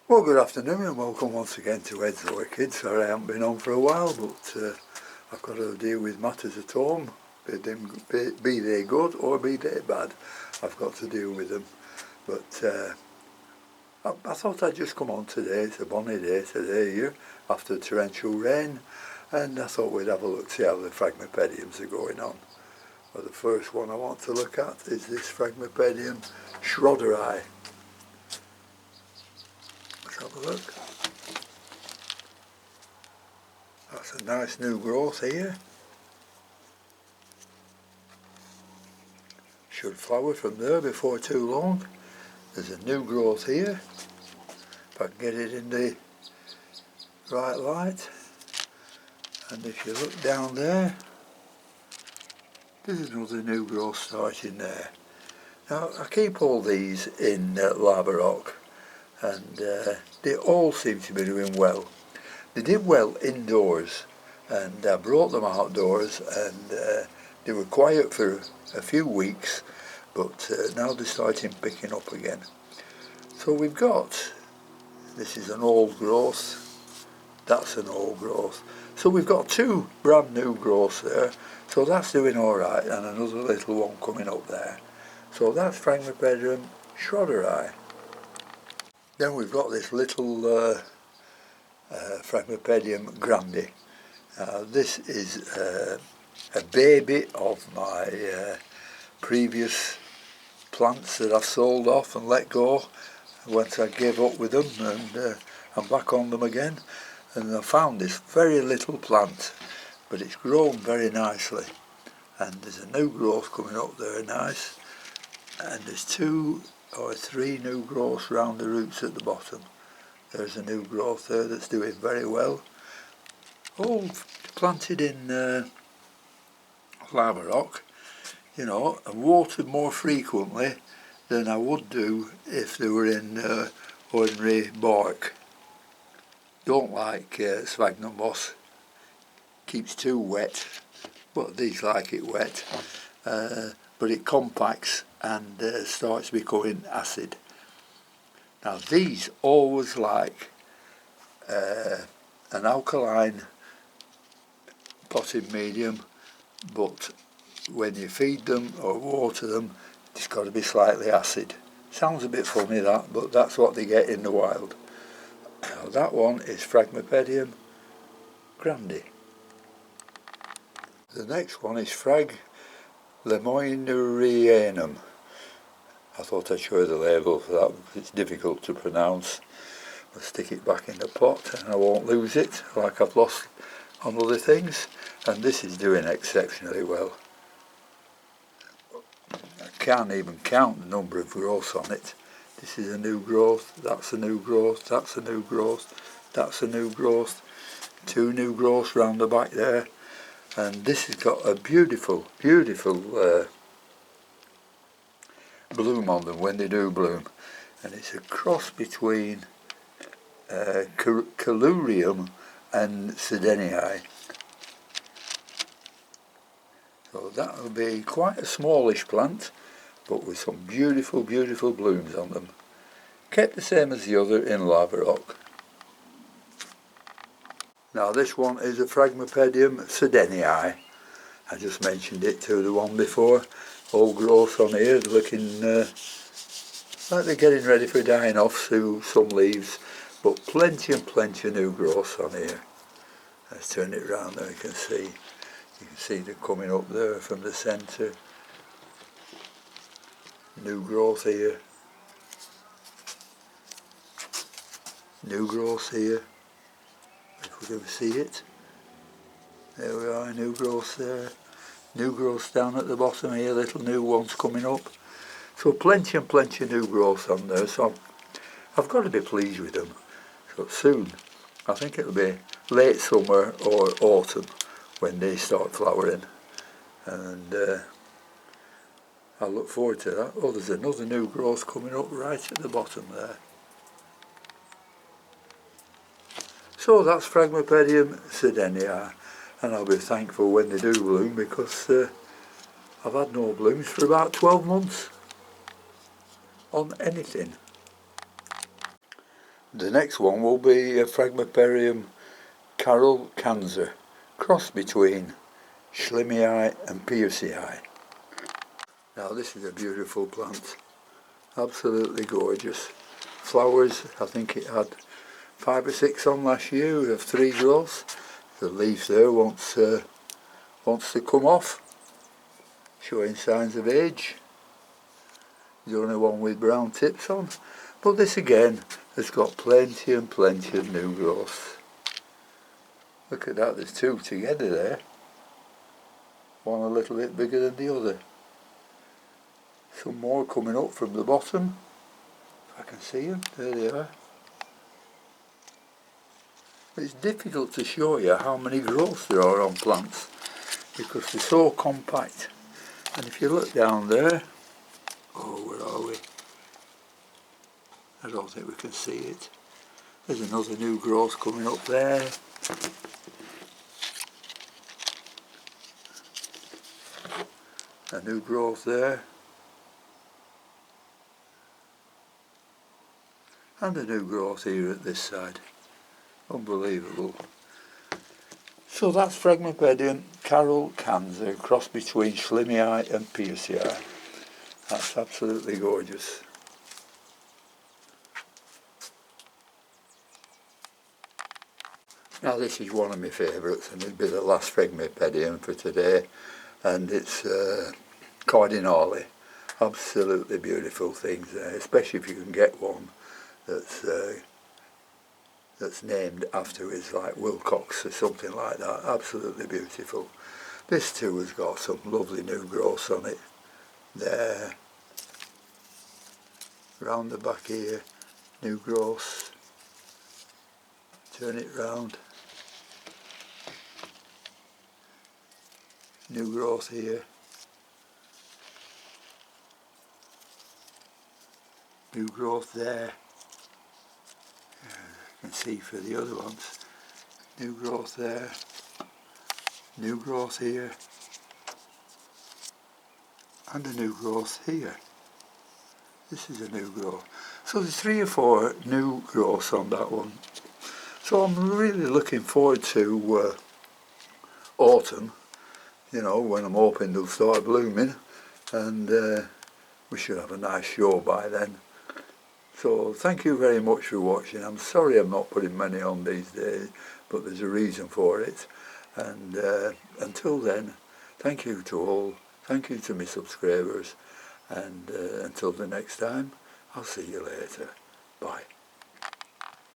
Well, good afternoon and welcome once again to Ed's the Wicked. Sorry I haven't been on for a while, but I've got to deal with matters at home, be they good or be they bad. I've got to deal with them. But I thought I'd just come on today. It's a bonny day today here after torrential rain, and I thought we'd have a look, see how the Phragmipediums are going on. Well, the first one I want to look at is this Phragmipedium schroderi. Have a look. That's a nice new growth here. Should flower from there before too long. There's a new growth here. If I can get it in the right light. And if you look down there, there's another new growth starting there. Now I keep all these in lava rock, and they all seem to be doing well. They did well indoors, and I brought them outdoors, and they were quiet for a few weeks, but now they're starting picking up again. So we've got, this is an old growth, that's an old growth. So we've got two brand new growths there, so that's doing alright, and another little one coming up there. So that's Phragmipedium schroderi. Then we've got this little Phragmipedium grande. This is a baby of my previous plants that I've sold off and let go once I gave up with them, and I'm back on them again. And I found this very little plant, but it's grown very nicely. And there's a new growth coming up there, nice. And there's 2 or 3 new growths round the roots at the bottom. There's a new growth there that's doing very well. All planted in lava rock, you know, and watered more frequently than I would do if they were in ordinary bark. Don't like sphagnum moss, keeps too wet, but these like it wet. But it compacts and starts becoming acid. Now these always like an alkaline potting medium, but when you feed them or water them, it's got to be slightly acid. Sounds a bit funny that, but that's what they get in the wild. Now that one is Phragmipedium grande. The next one is Phrags lemoinerianum. I thought I'd show you the label for that because it's difficult to pronounce. I'll stick it back in the pot and I won't lose it like I've lost on other things. And this is doing exceptionally well. I can't even count the number of growths on it. This is a new growth, that's a new growth, that's a new growth, that's a new growth. 2 new growths round the back there. And this has got a beautiful, beautiful bloom on them when they do bloom. And it's a cross between Calurium and Sedenii. So that will be quite a smallish plant, but with some beautiful, beautiful blooms on them. Kept the same as the other in lava rock. Now this one is a Phragmipedium Sedenii. I just mentioned it to the one before. All growth on here, looking like they're getting ready for dying off through some leaves, but plenty and plenty of new growth on here. Let's turn it round there, you can see they're coming up there from the centre. New growth here. New growth here. If we can see it. There we are, new growth there. New growth down at the bottom here, little new ones coming up. So plenty and plenty of new growth on there, so I've got to be pleased with them. So soon, I think it'll be late summer or autumn when they start flowering. And I look forward to that. Oh, there's another new growth coming up right at the bottom there. So that's Phragmipedium Sedenii, and I'll be thankful when they do bloom because I've had no blooms for about 12 months on anything. The next one will be a Phragmiperium Carol Canzer, cross between Schlimii and Piercii. Now this is a beautiful plant, absolutely gorgeous. Flowers, I think it had 5 or 6 on last year. We have 3 growths. The leaf there wants to come off, showing signs of age. The only one with brown tips on, but this again has got plenty and plenty of new growths. Look at that, there's 2 together there, one a little bit bigger than the other. Some more coming up from the bottom, if I can see them, there they are. It's difficult to show you how many growths there are on plants because they're so compact. And if you look down there, oh, where are we? I don't think we can see it. There's another new growth coming up there. A new growth there. And a new growth here at this side. Unbelievable. So that's Phragmiperium Carol Canzer, cross between Schlimii and Piercii. That's absolutely gorgeous. Now this is one of my favourites, and it'll be the last Phragmiperium for today, and it's Cardinale. Absolutely beautiful things there, especially if you can get one that's named after his, like Wilcox or something like that. Absolutely beautiful. This too has got some lovely new growths on it. There, round the back here, new growths. Turn it round. New growth here. New growth there. You can see for the other ones. New growth there. New growth here. And a new growth here. This is a new growth. So there's 3 or 4 new growths on that one. So I'm really looking forward to autumn, you know, when I'm hoping they'll start blooming, and we should have a nice show by then. So thank you very much for watching. I'm sorry I'm not putting many on these days, but there's a reason for it. And until then, thank you to all, thank you to my subscribers, and until the next time, I'll see you later. Bye.